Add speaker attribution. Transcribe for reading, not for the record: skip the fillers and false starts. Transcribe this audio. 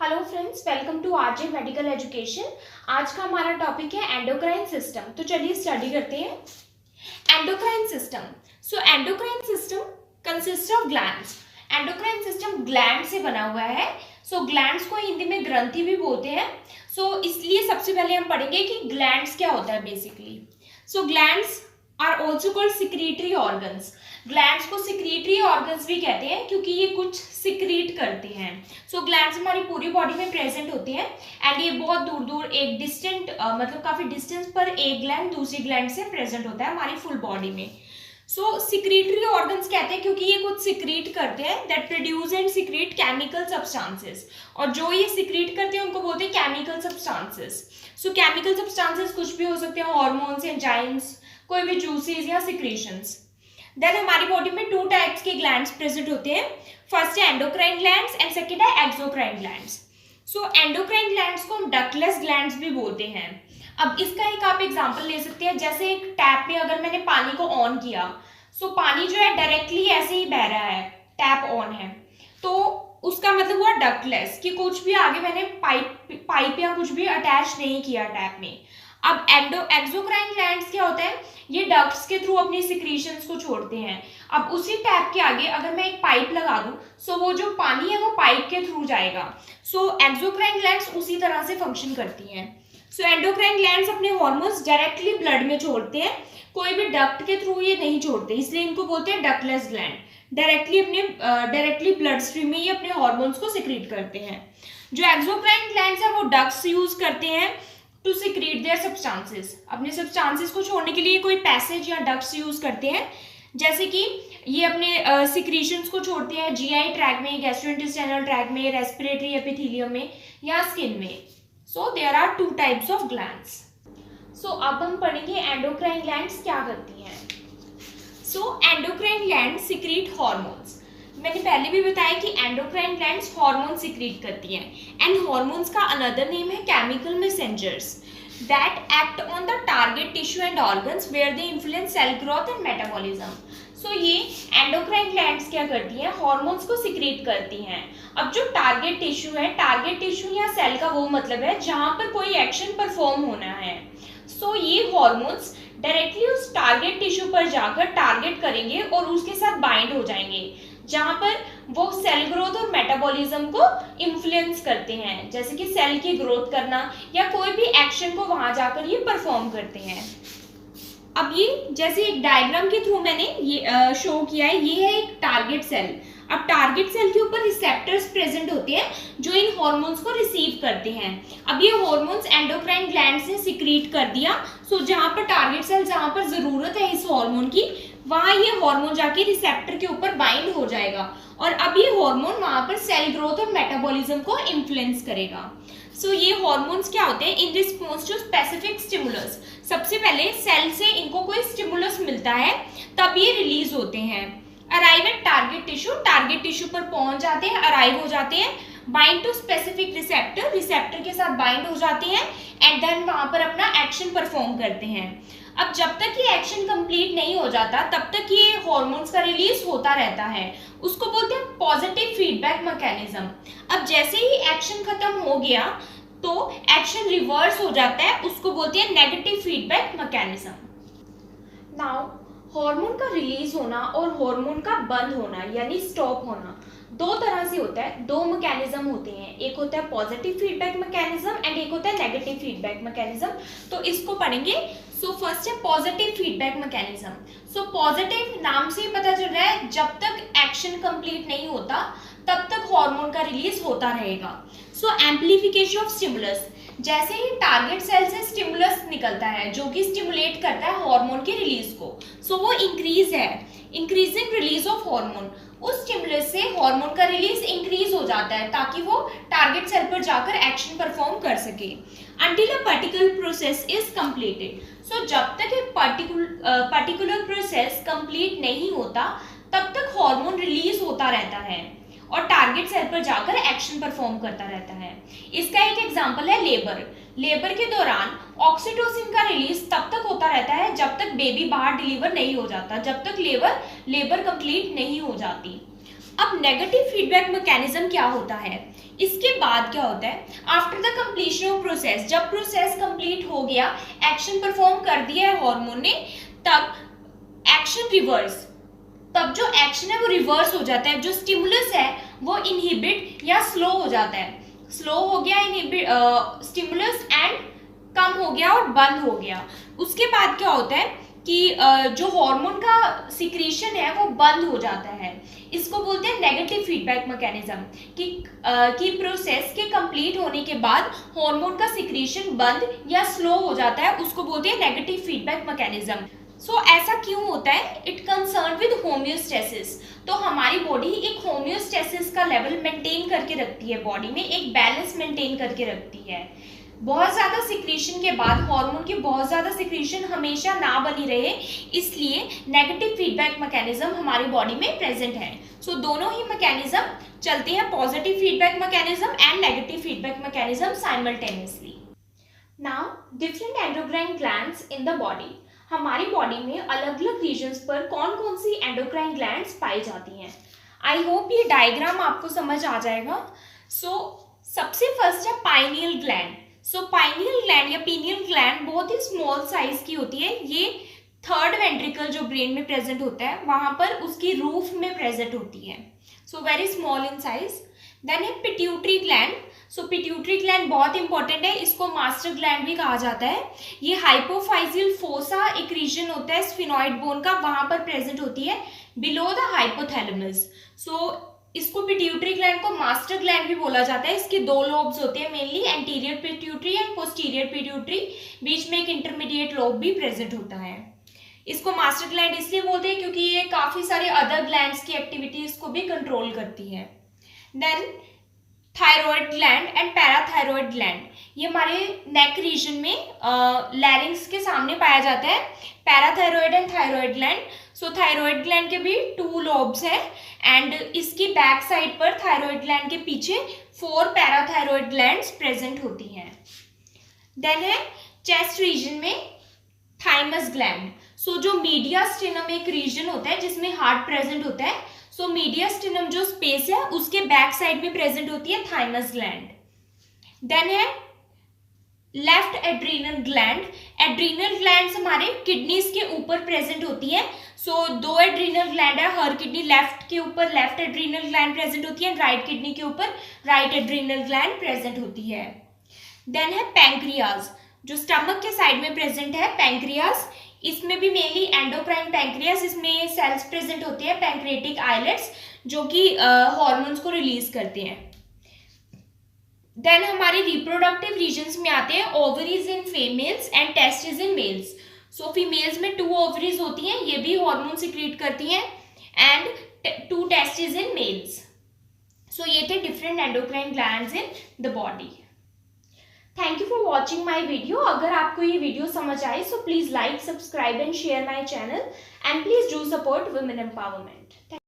Speaker 1: Hello friends, welcome to RJ medical education. आज का हमारा टॉपिक है एंडोक्राइन सिस्टम। तो चलिए स्टडी करते हैं endocrine system. So endocrine system consist of glands. Endocrine system gland से बना हुआ है। सो ग्लैंड्स को हिंदी में ग्रंथि भी बोलते हैं। सो इसलिए सबसे पहले हम पढ़ेंगे कि ग्लैंड्स क्या होता है basically. So glands are also called secretory organs. Glands को सिक्रीटरी ऑर्गन्स भी कहते हैं क्योंकि ये कुछ सिक्रीट करते हैं। सो ग्लैंड्स हमारी पूरी बॉडी में प्रेजेंट होते हैं एंड ये बहुत दूर दूर एक डिस्टेंट मतलब काफी डिस्टेंस पर एक ग्लैंड दूसरी ग्लैंड से प्रेजेंट होता है हमारी फुल बॉडी में। सो सिक्रीटरी ऑर्गन्स कहते हैं क्योंकि ये कुछ सिक्रीट करते हैं that produce and secrete chemical substances, और जो ये सिक्रीट करते हैं उनको बोलते हैं केमिकल सब्सटेंसेस। सो केमिकल सब्सटेंसेस कुछ भी हो सकते हैं, हार्मोन्स, एंजाइम्स, कोई भी जूसेस या सिक्रीशंस। देन हमारी बॉडी में टू टाइप्स के ग्लैंड्स प्रेजेंट होते हैं। फर्स्ट है एंडोक्राइन ग्लैंड्स एंड सेकंड है एक्सोक्राइन ग्लैंड्स। सो एंडोक्राइन ग्लैंड्स को हम डक्टलेस ग्लैंड्स भी बोलते हैं। अब इसका एक आप एग्जांपल ले सकते हैं, जैसे एक टैप में अगर मैंने पानी को ऑन किया, सो पानी जो है डायरेक्टली ऐसे ही बह रहा है, टैप ऑन है, तो उसका मतलब हुआ डक्टलेस कि कुछ भी आगे मैंने पाइप या कुछ भी अटैच नहीं किया टैप में। अब एक्सोक्राइन ग्लैंड्स क्या होता है, ये डक्ट्स के थ्रू अपनी सिक्रीशंस को छोड़ते हैं। अब उसी टैप के आगे अगर मैं एक पाइप लगा दूं, सो वो जो पानी है वो पाइप के थ्रू जाएगा। सो एक्सोक्राइन ग्लैंड्स उसी तरह से फंक्शन करती हैं। सो एंडोक्राइन ग्लैंड्स अपने हार्मोन्स डायरेक्टली ब्लड में छोड़ते हैं, कोई भी डक्ट के थ्रू ये नहीं छोड़ते, इसलिए इनको बोलते हैं ductless gland. Directly blood stream में ये अपने हार्मोन्स को सिक्रीट करते हैं। जो एक्सोक्राइन ग्लैंड्स है वो डक्ट्स यूज करते हैं टू सिक्रीट देयर सब्सटेंसेस। अपने सब्सटेंसेस को छोड़ने के लिए कोई पैसेज या डक्ट्स यूज करते हैं, जैसे कि ये अपने सिक्रीशंस को छोड़ते हैं जीआई ट्रैक में, गैस्ट्रोइंटेस्टाइनल ट्रैक में, रेस्पिरेटरी एपिथेलियम में या स्किन में। So there are two types of glands. So अब हम पढ़ेंगे एंडोक्राइन ग्लैंड्स क्या करती हैं। So endocrine glands secrete hormones. मैंने पहले भी बताया कि एंडोक्राइन ग्लैंड्स हार्मोन सिक्रीट करती हैं एंड हार्मोन्स का अनदर नेम है chemical messengers that act on the target tissue and organs where they influence cell growth and metabolism. So ये एंडोक्राइन ग्लैंड्स क्या करती हैं, हार्मोन्स को सिक्रीट करती हैं। अब जो टारगेट टिश्यू है, टारगेट टिश्यू या सेल का वो मतलब है जहां पर कोई एक्शन परफॉर्म होना है। सो ये हार्मोन्स डायरेक्टली उस टारगेट टिश्यू पर जाकर टारगेट करेंगे और उसके साथ बाइंड हो जाएंगे, जहां पर वो सेल ग्रोथ और मेटाबॉलिज्म को इन्फ्लुएंस करते हैं, जैसे कि सेल की ग्रोथ करना या कोई भी एक्शन को वहां जाकर ये परफॉर्म करते हैं। अब ये जैसे एक डायग्राम के थ्रू मैंने ये शो किया है, ये है एक टारगेट सेल। अब टारगेट सेल के ऊपर रिसेप्टर्स प्रेजेंट होते हैं जो इन हार्मोन्स को रिसीव करते हैं। अब ये हार्मोन्स एंडोक्राइन ग्लैंड से सिक्रीट कर दिया, सो जहां पर टारगेट सेल, जहां पर जरूरत है इस हार्मोन की, वहां ये हार्मोन जाके रिसेप्टर के ऊपर बाइंड हो जाएगा और अब ये हार्मोन वहां पर सेल ग्रोथ और मेटाबॉलिज्म को इन्फ्लुएंस करेगा। सो ये हार्मोन्स क्या होते हैं, in response to specific stimulus. सबसे पहले सेल से इनको कोई स्टिमुलस मिलता है तब ये रिलीज होते हैं। Arrive at target tissue, target tissue पर पहुंच जाते हैं, अराइव हो जाते हैं, bind to specific receptor, receptor के साथ बाइंड हो जाते हैं एंड देन वहां पर अपना एक्शन परफॉर्म करते हैं। अब जब तक ये एक्शन कंप्लीट नहीं हो जाता तब तक ये हार्मोन्स का रिलीज होता रहता है, उसको बोलते हैं पॉजिटिव फीडबैक मैकेनिज्म। अब जैसे ही एक्शन खत्म हो गया तो एक्शन रिवर्स हो जाता है, उसको बोलते हैं negative feedback mechanism. Now hormone का रिलीज होना और हार्मोन का बंद होना यानी स्टॉप होना दो तरह से होता है, दो मैकेनिज्म होते हैं। एक होता है पॉजिटिव फीडबैक मैकेनिज्म एंड एक होता है नेगेटिव फीडबैक मैकेनिज्म। तो इसको पढ़ेंगे। सो फर्स्ट है positive feedback mechanism. So positive नाम से ही पता चल रहा है जब तक एक्शन कंप्लीट नहीं होता तब तक हार्मोन का रिलीज होता रहेगा। सो एम्प्लीफिकेशन ऑफ स्टिमुलस, जैसे ही टारगेट सेल से स्टिमुलस निकलता है जो कि स्टिमुलेट करता है हार्मोन के रिलीज को, सो वो इंक्रीज है, इंक्रीजिंग रिलीज ऑफ हार्मोन। उस स्टिमुलस से हार्मोन का रिलीज इंक्रीज हो जाता है ताकि वो टारगेट सेल पर जाकर एक्शन परफॉर्म कर सके until a particular process is completed. So जब तक एक पर्टिकुलर प्रोसेस कंप्लीट नहीं होता तब तक हार्मोन रिलीज होता रहता है और टारगेट सेल पर जाकर एक्शन परफॉर्म करता रहता है। इसका एक एग्जांपल है लेबर। लेबर के दौरान ऑक्सीटोसिन का रिलीज तब तक होता रहता है जब तक बेबी बाहर डिलीवर नहीं हो जाता, जब तक लेबर कंप्लीट नहीं हो जाती। अब नेगेटिव फीडबैक मैकेनिज्म क्या होता है, इसके बाद क्या होता है, after the completion of process, जब प्रोसेस कंप्लीट हो गया, एक्शन परफॉर्म कर दिया है हार्मोन ने, तब एक्शन रिवर्स, तब जो एक्शन है वो रिवर्स हो जाता है, जो स्टिमुलस है वो इनहिबिट या स्लो हो जाता है, स्लो हो गया इनहिबिट स्टिमुलस एंड कम हो गया और बंद हो गया। उसके बाद क्या होता है कि जो हार्मोन का सिक्रीशन है वो बंद हो जाता है। इसको बोलते हैं नेगेटिव फीडबैक मैकेनिज्म, कि प्रोसेस के कंप्लीट होने के बाद हार्मोन का सिक्रीशन बंद या स्लो हो जाता है, उसको बोलते हैं नेगेटिव फीडबैक मैकेनिज्म। सो ऐसा क्यों होता है? It concern with homeostasis. तो हमारी बॉडी एक होम्योस्टेसिस का लेवल मेंटेन करके रखती है, बॉडी में एक बैलेंस मेंटेन करके रखती है। बहुत ज़्यादा सिक्रीशन के बाद, हार्मोन की बहुत ज़्यादा सिक्रीशन हमेशा ना बनी रहे, इसलिए नेगेटिव फीडबैक मैकेनिज्म हमारी बॉडी में प्रेजेंट है। सो दोनों ही मैकेनिज्म चलते हैं, positive feedback mechanism and negative feedback mechanism simultaneously. Now different endocrine glands in the body. हमारी बॉडी में अलग अलग रीजन्स पर कौन कौन सी एंडोक्राइन ग्लैंड्स पाई जाती हैं। आई होप ये डायग्राम आपको समझ आ जाएगा। सो सबसे फर्स्ट है पाइनियल ग्लैंड। सो पाइनियल ग्लैंड या पीनियल ग्लैंड बहुत ही स्मॉल साइज की होती है। ये थर्ड वेंट्रिकल जो ब्रेन में प्रेजेंट होता है वहां पर उसकी रूफ में प्रेजेंट होती है। So very small in size. Then है pituitary gland. So pituitary gland बहुत इंपॉर्टेंट है, इसको मास्टर ग्लैंड भी कहा जाता है। ये हाइपोफाइजियल फोसा एक रीजन होता है स्फिनॉइड बोन का, वहां पर प्रेजेंट होती है बिलो द हाइपोथैलेमस। सो इसको पिट्यूटरी ग्लैंड को मास्टर ग्लैंड भी बोला जाता है। इसके दो लोब्स होते हैं mainly, anterior pituitary and posterior pituitary, बीच में एक इंटरमीडिएट लोब भी प्रेजेंट होता है। इसको मास्टर ग्लैंड इसलिए बोलते हैं क्योंकि ये काफी सारे अदर ग्लैंड्स की एक्टिविटीज को भी कंट्रोल करती है। Then thyroid gland and parathyroid gland, ये हमारे नेक रीजन में लैरिंग्स के सामने पाया जाता है, parathyroid and thyroid gland. So thyroid gland के भी 2 लोब्स हैं एंड इसकी बैक साइड पर थायराइड ग्लैंड के पीछे 4 पैराथायराइड ग्लैंड्स प्रेजेंट होती हैं। देन है चेस्ट रीजन में थाइमस ग्लैंड। सो जो मीडियास्टिनम एक रीजन होता है जिसमें हार्ट प्रेजेंट होता है, सो मीडियास्टिनम जो स्पेस है उसके बैक साइड में प्रेजेंट होती है थाइमस ग्लैंड। देन है left adrenal gland. Adrenal glands हमारे किडनीज के ऊपर प्रेजेंट होती है। सो 2 एड्रीनल ग्लैंड है, हर किडनी लेफ्ट के ऊपर लेफ्ट एड्रीनल ग्लैंड प्रेजेंट होती है, राइट किडनी के ऊपर राइट एड्रीनल ग्लैंड प्रेजेंट होती है। देन है पैंक्रियाज, जो स्टमक के साइड में प्रेजेंट है पैंक्रियाज। इसमें भी मेनली एंडोक्राइन पैंक्रियास, इसमें सेल्स प्रेजेंट होते हैं पैंक्रियाटिक आइलेट्स जो कि हार्मोन्स को रिलीज करते हैं। देन हमारे रिप्रोडक्टिव रीजन्स में आते हैं ovaries in females and testis in males. So females में 2 ओवरीज होती हैं, ये भी हार्मोन सिक्रीट करती हैं, एंड 2 टेस्टिस इन मेल्स। सो ये थे different endocrine glands in the body. Thank you for watching my video. अगर आपको ये वीडियो समझ आए so please like, subscribe and share my channel and please do support women empowerment.